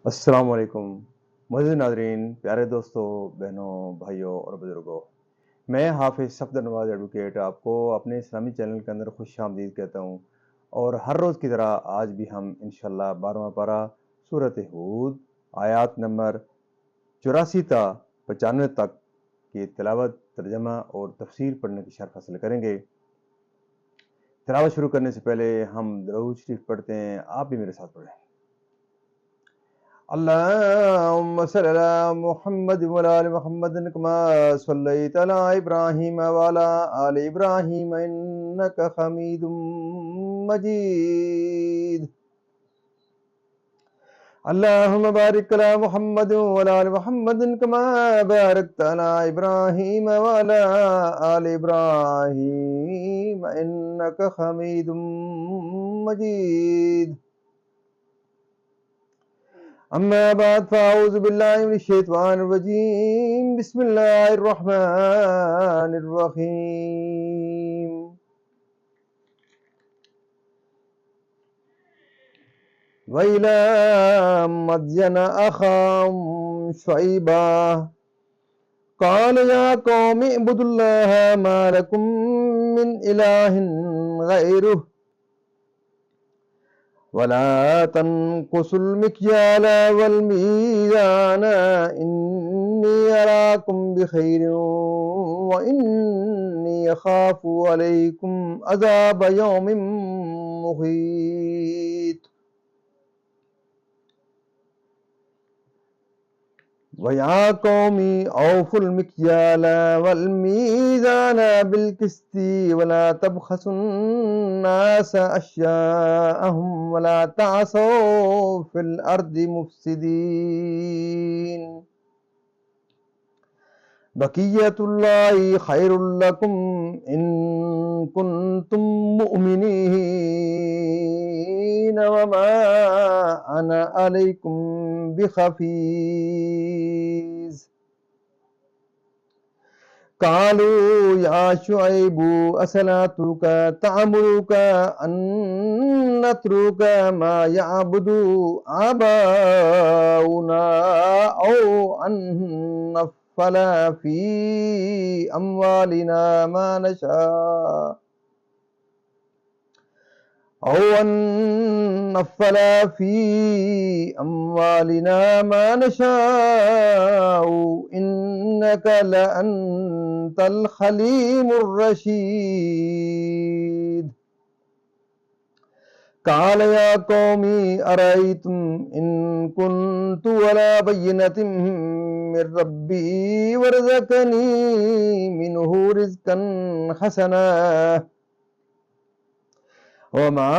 السلام علیکم معزز ناظرین، پیارے دوستوں، بہنوں، بھائیوں اور بزرگوں، میں حافظ صفدر نواز ایڈوکیٹ آپ کو اپنے اسلامی چینل کے اندر خوش آمدید کہتا ہوں، اور ہر روز کی طرح آج بھی ہم انشاءاللہ 12واں پارہ سورۃ ہود آیات نمبر 84 تا 95 تک کی تلاوت، ترجمہ اور تفسیر پڑھنے کی شرف حاصل کریں گے۔ تلاوت شروع کرنے سے پہلے ہم درود شریف پڑھتے ہیں، آپ بھی میرے ساتھ پڑھیں۔ اللهم صل على محمد وعلى آل محمد كما صليت على إبراهيم وعلى آل إبراهيم إنك حميد مجيد. اللهم بارك على محمد وعلى آل محمد كما باركت على إبراهيم وعلى آل إبراهيم إنك حميد مجيد. أما بعد فأعوذ بالله من الشيطان الرجيم. بسم الله الرحمن الرحيم. وإلى مدين أخاهم شعيبا قال يا قوم اعبدوا الله ما لكم من إله غيره ولا تنقصوا المكيال والميزان إني أراكم بخير وإني أخاف عليكم عذاب يوم محيط. ويا قوم أوفوا المكيال والميزان بالقسط ولا تبخسوا الناس أشياءهم ولا تعثوا في الأرض مفسدين. بقية الله خير لكم إن كنتم مؤمنين وما أنا عليكم بحفيظ. قالوا يا شعيب أصلاتك تأمرك أن نترك ما يعبد آباؤنا أو أن نفعل في أموالنا ما نشاء أو أن نفعل في أموالنا ما نشاء إنك لأنت الحليم الرشيد. قال يا قوم أرأيتم إن كنت على بينة من ربي ورزقني منه رزقا حسنا وما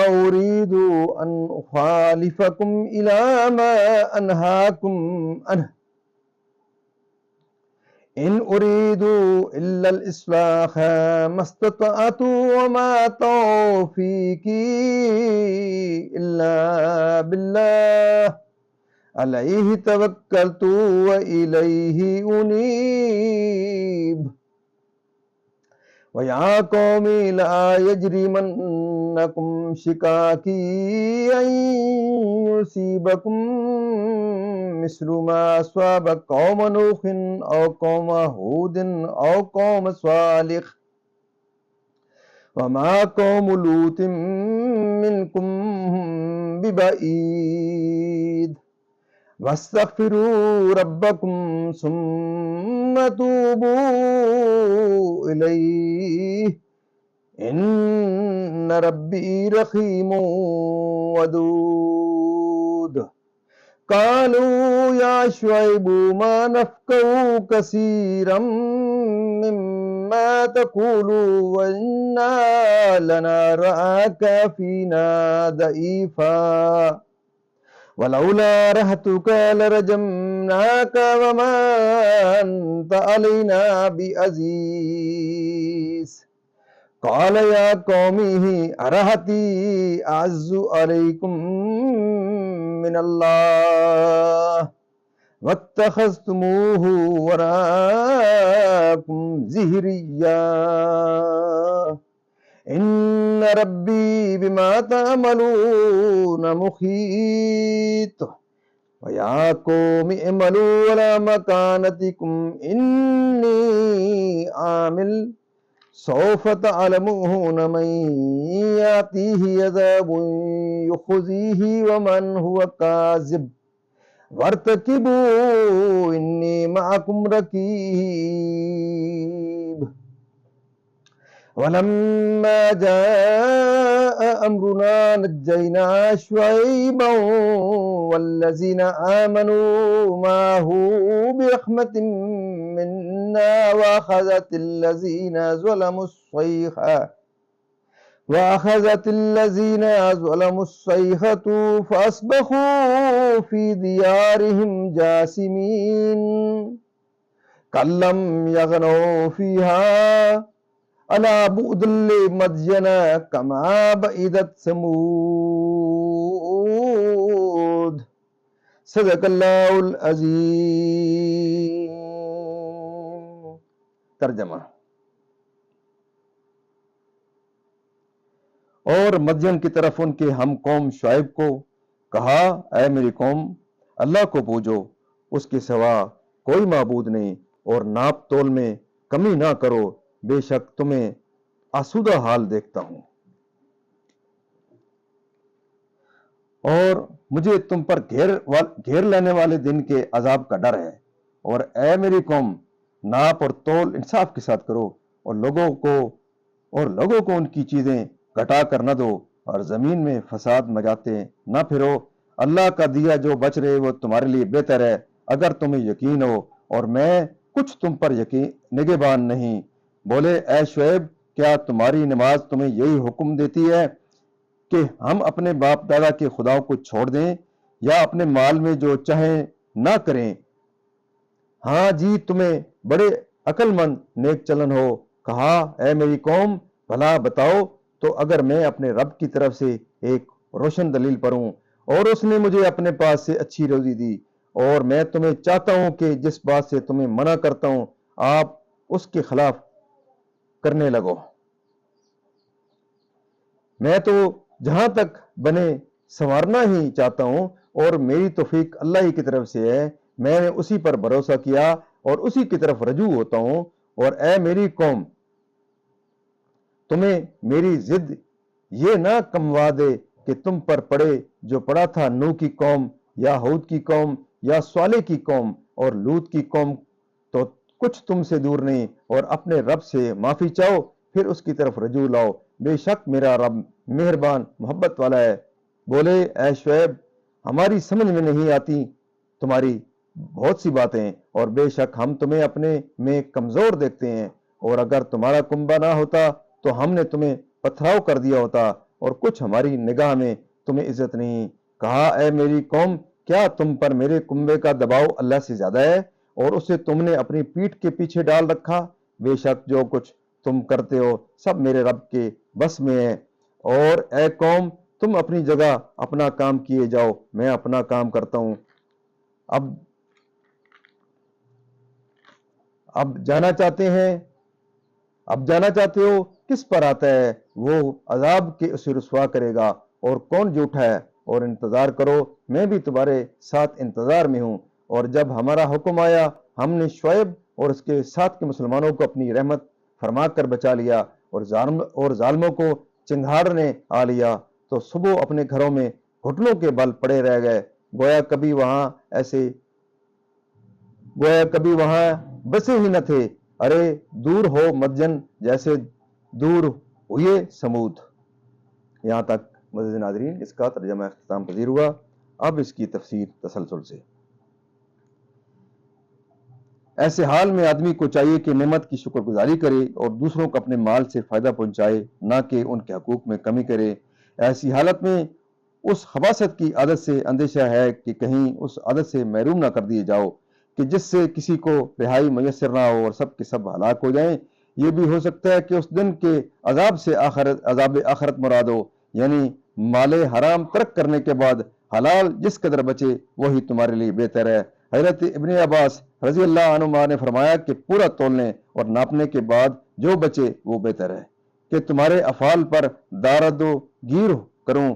أريد أن أخالفكم إلى ما أنهاكم عنه إن أريد إلا الإصلاح ما استطعت وما توفيقي إلا بالله عليه توكلت وإليه أنيب. ويا قوم لا يجرمنكم شقاقي أن يصيبكم مثل ما أصاب قوم نوح أو قوم هود أو قوم صالح وما قوم لوط منكم ببعيد. واستغفروا ربكم ثم توبوا إليه إن ربي رحيم ودود. قالوا يا شعيب ما نفقه كثيرا مما تقول وإنا لنراك فينا ضعيفا ولولا رهتك لرجمناك وما أنت علينا بعزيز. قال يا قوم أرهتي أعز عليكم من الله واتخذتموه وراءكم ظهريا إن ربي بما تعملون محيط. وَيَا قَوْمِ اعْمَلُوا عَلَى مَكَانَتِكُمْ إِنِّي عَامِلٌ سَوْفَ تَعْلَمُونَ مَن يَأْتِيهِ عَذَابٌ يُخْزِيهِ وَمَنْ هُوَ كَاذِبٌ وَارْتَقِبُوا إِنِّي مَعَكُمْ رَقِيبٌ وَلَمَّا جَاءَ أَمْرُنَا نَجَّيْنَا شُعَيْبًا وَالَّذِينَ آمَنُوا مَعَهُ بِرَحْمَةٍ مِنَّا وَأَخَذَتِ الَّذِينَ ظَلَمُوا الصَّيْحَةُ فَأَصْبَحُوا فِي دِيَارِهِمْ جَاثِمِينَ كَأَن لَّمْ يَغْنَوْا فِيهَا أَلَا بُعْدًا لِّمَدْيَنَ كَمَا بَعِدَتْ ثَمُودُ صدق اللہ العظیم۔ ترجمہ۔ اور مدین کی طرف ان کے ہم قوم شعیب کو کہا، اے میری قوم، اللہ کو پوجو، اس کے سوا کوئی معبود نہیں، اور ناپ تول میں کمی نہ کرو، بے شک تمہیں آسودہ حال دیکھتا ہوں، اور مجھے تم پر گھیر لینے والے دن کے عذاب کا ڈر ہے۔ اور اے میری قوم، ناپ اور تول انصاف کے ساتھ کرو، اور لوگوں کو ان کی چیزیں گھٹا کر نہ دو، اور زمین میں فساد مچاتے نہ پھرو۔ اللہ کا دیا جو بچ رہے وہ تمہارے لیے بہتر ہے، اگر تمہیں یقین ہو، اور میں کچھ تم پر نگہبان نہیں۔ بولے، اے شعیب، کیا تمہاری نماز تمہیں یہی حکم دیتی ہے کہ ہم اپنے باپ دادا کے خداؤں کو چھوڑ دیں، یا اپنے مال میں جو چاہیں نہ کریں؟ ہاں جی، تمہیں بڑے عقل مند نیک چلن ہو۔ کہا، اے میری قوم، بھلا بتاؤ تو اگر میں اپنے رب کی طرف سے ایک روشن دلیل پر ہوں، اور اس نے مجھے اپنے پاس سے اچھی روزی دی، اور میں تمہیں چاہتا ہوں کہ جس بات سے تمہیں منع کرتا ہوں آپ اس کے خلاف کرنے لگو۔ میں تو جہاں تک بنے سنوارنا ہی چاہتا ہوں، اور میری توفیق اللہ ہی کی طرف سے ہے، میں نے اسی پر بھروسہ کیا اور اسی کی طرف رجوع ہوتا ہوں۔ اور اے میری قوم، تمہیں میری ضد یہ نہ کموا دے کہ تم پر پڑے جو پڑا تھا نوح کی قوم، یا ہود کی قوم، یا صالح کی قوم اور لوط کی قوم، تو کچھ تم سے دور نہیں، اور اپنے رب سے معافی چاہو، پھر اس کی طرف رجوع لاؤ، بے شک میرا رب مہربان محبت والا ہے۔ بولے، اے شعیب، ہماری سمجھ میں نہیں آتی تمہاری بہت سی باتیں، اور بے شک ہم تمہیں اپنے میں کمزور دیکھتے ہیں، اور اگر تمہارا کنبہ نہ ہوتا تو ہم نے تمہیں پتھراؤ کر دیا ہوتا، اور کچھ ہماری نگاہ میں تمہیں عزت نہیں۔ کہا، اے میری قوم، کیا تم پر میرے کنبے کا دباؤ اللہ سے زیادہ ہے، اور اسے تم نے اپنی پیٹھ کے پیچھے ڈال رکھا؟ بے شک جو کچھ تم کرتے ہو سب میرے رب کے بس میں ہے۔ اور اے قوم، تم اپنی جگہ اپنا کام کیے جاؤ، میں اپنا کام کرتا ہوں۔ اب جانا چاہتے ہو کس پر آتا ہے؟ وہ عذاب کے اسے رسوا کرے گا، اور کون جھوٹا ہے؟ اور انتظار کرو، میں بھی تمہارے ساتھ انتظار میں ہوں۔ اور جب ہمارا حکم آیا، ہم نے شعیب اور اس کے ساتھ کے مسلمانوں کو اپنی رحمت فرما کر بچا لیا، اور ظالموں کو چنگھاڑ نے آ لیا، تو صبح اپنے گھروں میں گھٹنوں کے بل پڑے رہ گئے، گویا کبھی وہاں بسے ہی نہ تھے۔ ارے دور ہو مدین جیسے دور ہوئے سمود۔ یہاں تک معزز ناظرین اس کا ترجمہ اختتام پذیر ہوا۔ اب اس کی تفسیر تسلسل سے۔ ایسے حال میں آدمی کو چاہیے کہ نعمت کی شکر گزاری کرے، اور دوسروں کو اپنے مال سے فائدہ پہنچائے، نہ کہ ان کے حقوق میں کمی کرے۔ ایسی حالت میں اس خباثت کی عادت سے اندیشہ ہے کہ کہیں اس عادت سے محروم نہ کر دیے جاؤ کہ جس سے کسی کو رہائی میسر نہ ہو اور سب کے سب ہلاک ہو جائیں۔ یہ بھی ہو سکتا ہے کہ اس دن کے عذاب سے عذاب آخرت مراد ہو، یعنی مال حرام ترک کرنے کے بعد حلال جس قدر بچے وہی تمہارے لیے بہتر ہے۔ حضرت ابن عباس رضی اللہ عنہما نے فرمایا کہ پورا تولنے اور ناپنے کے بعد جو بچے وہ بہتر ہے، کہ تمہارے افعال پر دارد و گیر کروں،